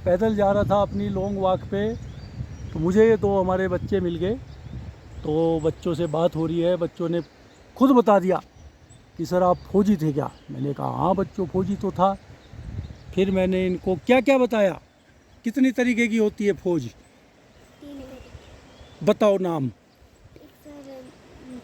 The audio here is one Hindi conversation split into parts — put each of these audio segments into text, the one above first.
पैदल जा रहा था अपनी लॉन्ग वॉक पे, तो मुझे तो हमारे बच्चे मिल गए। तो बच्चों से बात हो रही है, बच्चों ने खुद बता दिया कि सर आप फौजी थे क्या। मैंने कहा हाँ बच्चों फौजी तो था। फिर मैंने इनको क्या क्या बताया, कितनी तरीके की होती है फौज, 3 तरीके। बताओ नाम। एक सर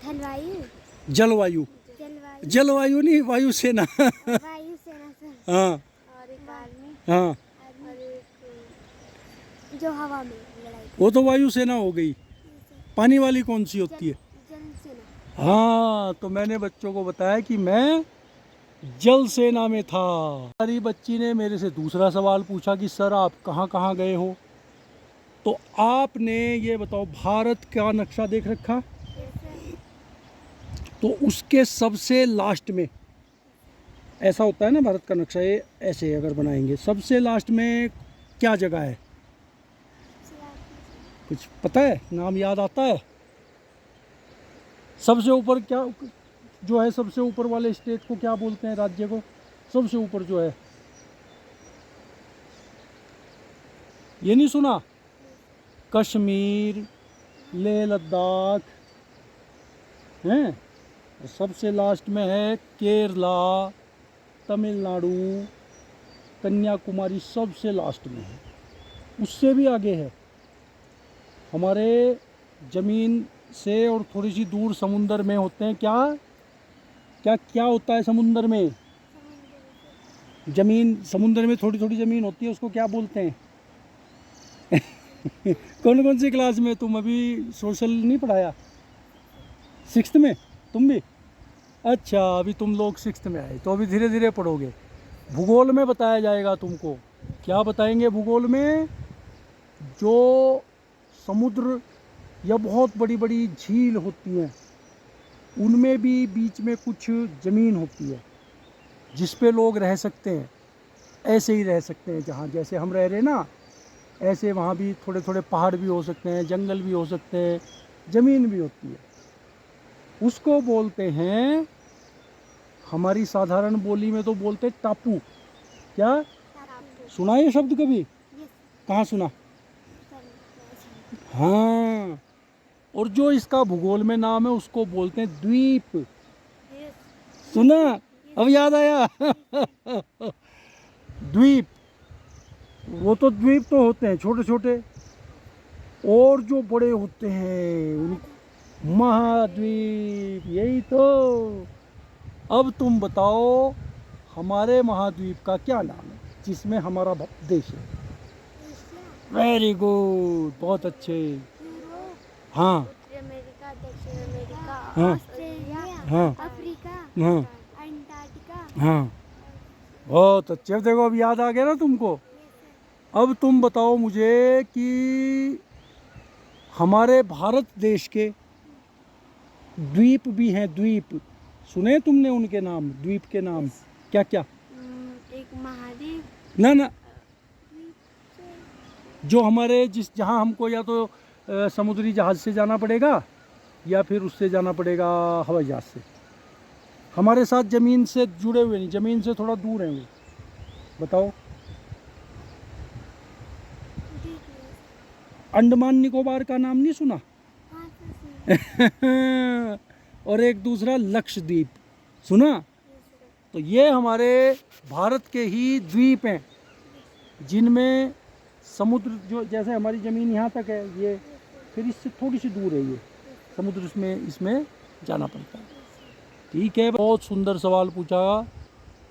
थलवायु, जलवायु, जलवायु, जलवायु नहीं वायुसेना। वायु सेना सर, हाँ और एक आर्मी, हाँ, और एक जो हवा में लड़ाई वो तो वायुसेना हो गई। करती पानी वाली कौन सी है, होती है? जल सेना। हाँ, तो मैंने बच्चों को बताया कि मैं जल सेना में था। हमारी बच्ची ने मेरे से दूसरा सवाल पूछा कि सर आप कहाँ कहाँ गए हो। तो आपने ये बताओ, भारत का नक्शा देख रखा? तो उसके सबसे लास्ट में ऐसा होता है ना, भारत का नक्शा ये ऐसे अगर बनाएंगे, सबसे लास्ट में क्या जगह है? कुछ पता है, नाम याद आता है? सबसे ऊपर क्या जो है, सबसे ऊपर वाले स्टेट को क्या बोलते हैं, राज्य को सबसे ऊपर जो है? ये नहीं सुना? कश्मीर, लेह लद्दाख हैं। और सबसे लास्ट में है केरला, तमिलनाडु, कन्याकुमारी सबसे लास्ट में है। उससे भी आगे है हमारे ज़मीन से, और थोड़ी सी दूर समुंदर में होते हैं। क्या क्या क्या होता है समुंदर में? ज़मीन, समुंदर में थोड़ी थोड़ी ज़मीन होती है, उसको क्या बोलते हैं? कौन कौन सी क्लास में? तुम अभी सोशल नहीं पढ़ाया? 6th में? तुम भी? अच्छा, अभी तुम लोग 6th में आए, तो अभी धीरे धीरे पढ़ोगे। भूगोल में बताया जाएगा तुमको। क्या बताएंगे भूगोल में? जो समुद्र या बहुत बड़ी बड़ी झील होती हैं, उनमें भी बीच में कुछ ज़मीन होती है जिस पे लोग रह सकते हैं। ऐसे ही रह सकते हैं, जहाँ जैसे हम रह रहे हैं ना, ऐसे वहाँ भी थोड़े थोड़े पहाड़ भी हो सकते हैं, जंगल भी हो सकते हैं, ज़मीन भी होती है। उसको बोलते हैं, हमारी साधारण बोली में तो बोलते हैं टापू। क्या सुना ये शब्द कभी? कहाँ सुना? हाँ, और जो इसका भूगोल में नाम है उसको बोलते हैं द्वीप। सुना? अब याद आया? द्वीप, वो तो द्वीप तो होते हैं छोटे छोटे, और जो बड़े होते हैं उन महाद्वीप। यही तो। अब तुम बताओ, हमारे महाद्वीप का क्या नाम है जिसमें हमारा देश है? वेरी गुड, बहुत अच्छे। हाँ उत्तरी अमेरिका, दक्षिण अमेरिका, हाँ ऑस्ट्रेलिया, हाँ अफ्रीका, हाँ अंटार्कटिका। हाँ, बहुत अच्छे। अब देखो, अब याद आ गया ना तुमको। अब तुम बताओ मुझे कि हमारे भारत देश के द्वीप भी हैं, द्वीप सुने तुमने उनके नाम, द्वीप के नाम क्या क्या? एक महाद्वीप, ना ना, जो हमारे जिस जहाँ हमको या तो समुद्री जहाज़ से जाना पड़ेगा या फिर उससे जाना पड़ेगा हवाई जहाज़ से। हमारे साथ ज़मीन से जुड़े हुए नहीं, ज़मीन से थोड़ा दूर हैं वो। बताओ। अंडमान निकोबार का नाम नहीं सुना? और एक दूसरा लक्षद्वीप सुना? तो ये हमारे भारत के ही द्वीप हैं जिनमें समुद्र, जो जैसे हमारी ज़मीन यहाँ तक है, ये फिर इससे थोड़ी सी दूर है ये समुद्र, इसमें जाना पड़ता है। ठीक है, बहुत सुंदर सवाल पूछा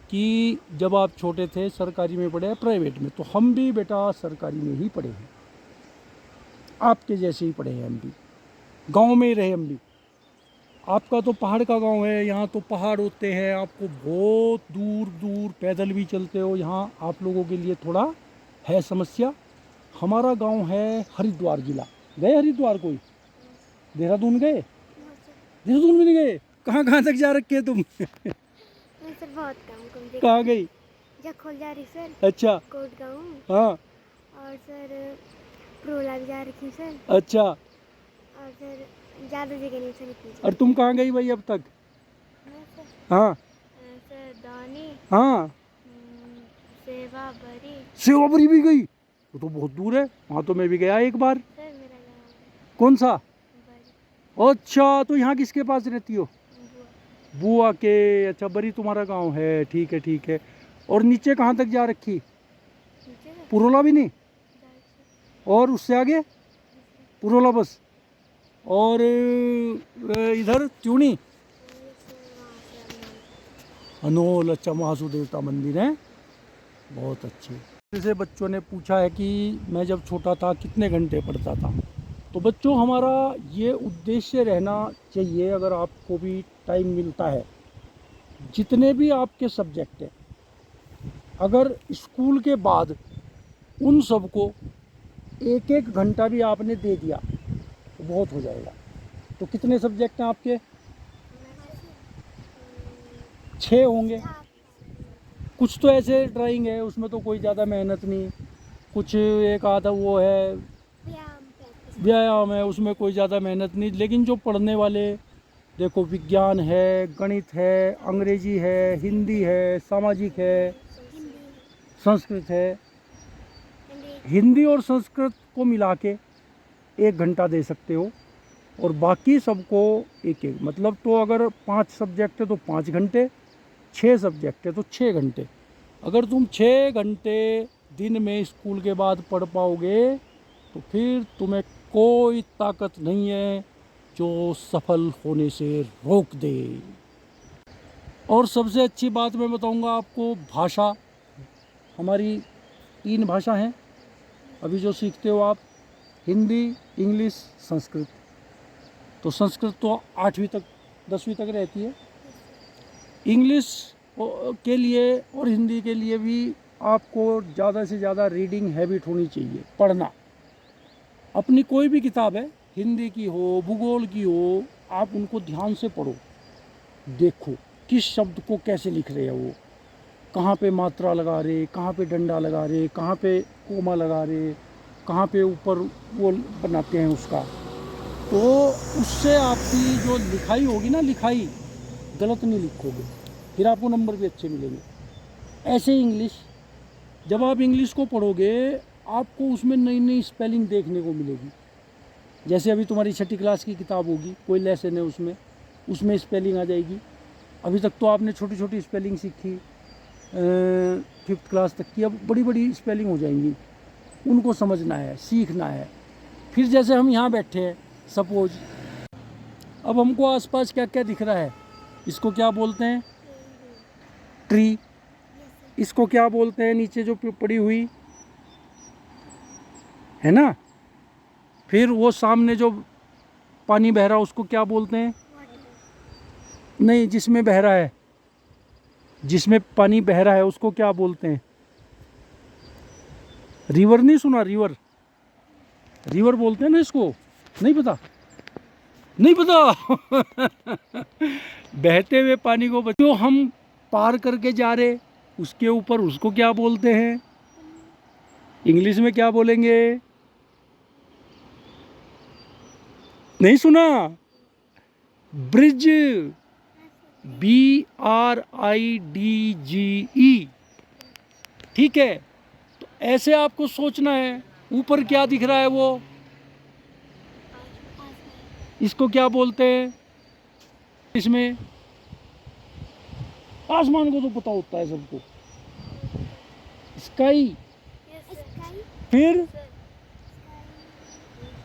कि जब आप छोटे थे सरकारी में पढ़े या प्राइवेट में। तो हम भी बेटा सरकारी में ही पढ़े हैं, आपके जैसे ही पढ़े हैं। हम भी गांव में ही रहे हम भी। आपका तो पहाड़ का गांव है, यहाँ तो पहाड़ होते हैं, आपको बहुत दूर दूर पैदल भी चलते हो। यहाँ आप लोगों के लिए थोड़ा है समस्या। हमारा गांव है हरिद्वार जिला। गए हरिद्वार कोई? देहरादून गए? देहरादून भी नहीं गए? कहाँ तक जा रखे तुम? सर बहुत कम कहाँ गई? जखोल जा रही सर, अच्छा, कोटगांव, हाँ, और सर प्रोला भी जा रखी सर, अच्छा। और सर ज़्यादा जगह नहीं सर, इतनी और तुम कहाँ गई भाई अब तक? मैं सर, हाँ सर दानी, हाँ, सेवा बरी, सेवापुरी भी गई? वो तो बहुत दूर है, वहाँ तो मैं भी गया एक बार। सर मेरा गाँव है कौन सा? बड़ी अच्छा, तो यहाँ किसके पास रहती हो? बुआ बुआ के। अच्छा, बरी तुम्हारा गांव है, ठीक है ठीक है। और नीचे कहाँ तक जा रखी? नीचे से पुरोला भी नहीं? गाइड से और उससे आगे दूसरा पुरोला बस। और इधर त्यूनी वहीं से वहाँ से अनमोल अनोल। अच्छा, महासू देवता मंदिर है, बहुत अच्छे। जैसे बच्चों ने पूछा है कि मैं जब छोटा था कितने घंटे पढ़ता था, तो बच्चों हमारा ये उद्देश्य रहना चाहिए, अगर आपको भी टाइम मिलता है, जितने भी आपके सब्जेक्ट हैं, अगर स्कूल के बाद उन सबको एक एक घंटा भी आपने दे दिया तो बहुत हो जाएगा। तो कितने सब्जेक्ट हैं आपके? 6 होंगे। कुछ तो ऐसे ड्राइंग है, उसमें तो कोई ज़्यादा मेहनत नहीं। कुछ एक आधा वो है व्यायाम प्रैक्टिस व्यायाम है, उसमें कोई ज़्यादा मेहनत नहीं। लेकिन जो पढ़ने वाले, देखो विज्ञान है, गणित है, अंग्रेजी है, हिंदी है, सामाजिक है, हिंदी संस्कृत है। हिंदी हिंदी और संस्कृत को मिला के 1 घंटा दे सकते हो, और बाकी सबको एक एक, मतलब तो अगर 5 सब्जेक्ट है तो 5 घंटे, 6 सब्जेक्ट है तो 6 घंटे। अगर तुम 6 घंटे दिन में स्कूल के बाद पढ़ पाओगे तो फिर तुम्हें कोई ताकत नहीं है जो सफल होने से रोक दे। और सबसे अच्छी बात मैं बताऊंगा आपको, भाषा। हमारी 3 भाषा हैं अभी जो सीखते हो आप, हिंदी, इंग्लिश, संस्कृत। तो संस्कृत तो 8वीं तक 10वीं तक रहती है। इंग्लिश के लिए और हिंदी के लिए भी आपको ज़्यादा से ज़्यादा रीडिंग हैबिट होनी चाहिए, पढ़ना। अपनी कोई भी किताब है, हिंदी की हो, भूगोल की हो, आप उनको ध्यान से पढ़ो, देखो किस शब्द को कैसे लिख रहे हैं वो, कहाँ पे मात्रा लगा रहे, कहाँ पे डंडा लगा रहे, कहाँ पे कोमा लगा रहे, कहाँ पे ऊपर वो बनाते हैं उसका। तो उससे आपकी जो लिखाई होगी ना, लिखाई गलत नहीं लिखोगे, फिर आपको नंबर भी अच्छे मिलेंगे। ऐसे इंग्लिश, जब आप इंग्लिश को पढ़ोगे आपको उसमें नई नई स्पेलिंग देखने को मिलेगी। जैसे अभी तुम्हारी 6ठी क्लास की किताब होगी, कोई लेसन है उसमें, उसमें स्पेलिंग आ जाएगी। अभी तक तो आपने छोटी छोटी स्पेलिंग सीखी 5th क्लास तक की, अब बड़ी बड़ी स्पेलिंग हो जाएंगी, उनको समझना है, सीखना है। फिर जैसे हम यहाँ बैठे हैं सपोज, अब हमको आसपास क्या क्या दिख रहा है, इसको क्या बोलते हैं? ट्री। इसको क्या बोलते हैं नीचे जो पड़ी हुई है ना? फिर वो सामने जो पानी बह रहा है उसको क्या बोलते हैं? नहीं, जिसमें बह रहा है, जिसमें पानी बह रहा है उसको क्या बोलते हैं? रिवर नहीं सुना? रिवर, रिवर बोलते हैं ना इसको। नहीं पता? नहीं पता? बहते हुए पानी को जो हम पार करके जा रहे उसके ऊपर, उसको क्या बोलते हैं? इंग्लिश में क्या बोलेंगे? नहीं सुना? Bridge, BRIDGE। ठीक है, तो ऐसे आपको सोचना है। ऊपर क्या दिख रहा है वो, इसको क्या बोलते हैं? इसमें आसमान को तो पता होता है सबको, स्काई। फिर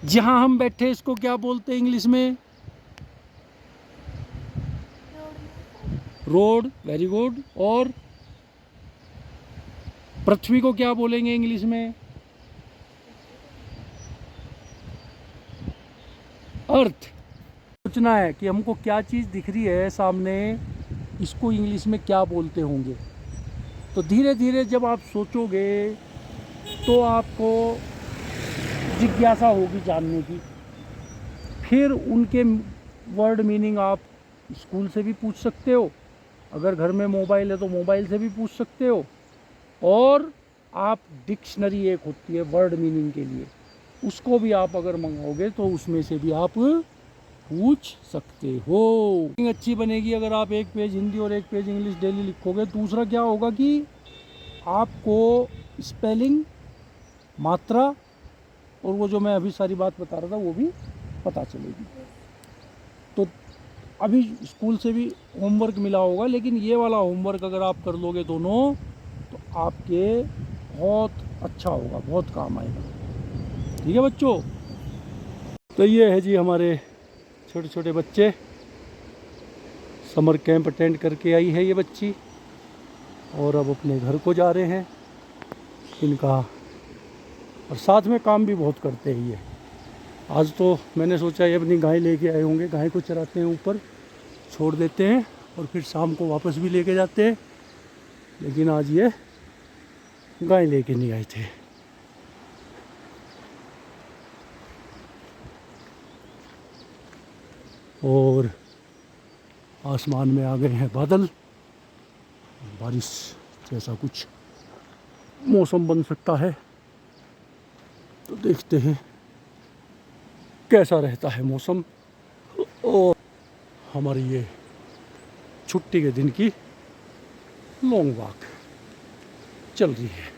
जहां हम बैठे इसको क्या बोलते हैं इंग्लिश में? Road, very good. और पृथ्वी को क्या बोलेंगे इंग्लिश में? अर्थ। सोचना है कि हमको क्या चीज़ दिख रही है सामने, इसको इंग्लिश में क्या बोलते होंगे। तो धीरे धीरे जब आप सोचोगे तो आपको जिज्ञासा होगी जानने की। फिर उनके वर्ड मीनिंग आप स्कूल से भी पूछ सकते हो, अगर घर में मोबाइल है तो मोबाइल से भी पूछ सकते हो, और आप डिक्शनरी एक होती है वर्ड मीनिंग के लिए, उसको भी आप अगर मंगाओगे तो उसमें से भी आप पूछ सकते हो। अच्छी बनेगी अगर आप 1 पेज हिंदी और 1 पेज इंग्लिश डेली लिखोगे। दूसरा क्या होगा कि आपको स्पेलिंग मात्रा और वो जो मैं अभी सारी बात बता रहा था वो भी पता चलेगी। तो अभी स्कूल से भी होमवर्क मिला होगा, लेकिन ये वाला होमवर्क अगर आप कर लोगे दोनों तो आपके बहुत अच्छा होगा, बहुत काम आएगा। ठीक है बच्चों। तो ये है जी हमारे छोटे छोटे बच्चे, समर कैंप अटेंड करके आई है ये बच्ची, और अब अपने घर को जा रहे हैं इनका। और साथ में काम भी बहुत करते हैं ये। आज तो मैंने सोचा ये अपनी गाय लेके आए होंगे, गाय को चराते हैं, ऊपर छोड़ देते हैं और फिर शाम को वापस भी लेके जाते हैं, लेकिन आज ये गाय लेके नहीं आए थे। और आसमान में आ गए हैं बादल, बारिश जैसा कुछ मौसम बन सकता है। तो देखते हैं कैसा रहता है मौसम। और हमारी ये छुट्टी के दिन की लॉन्ग वॉक चल रही है।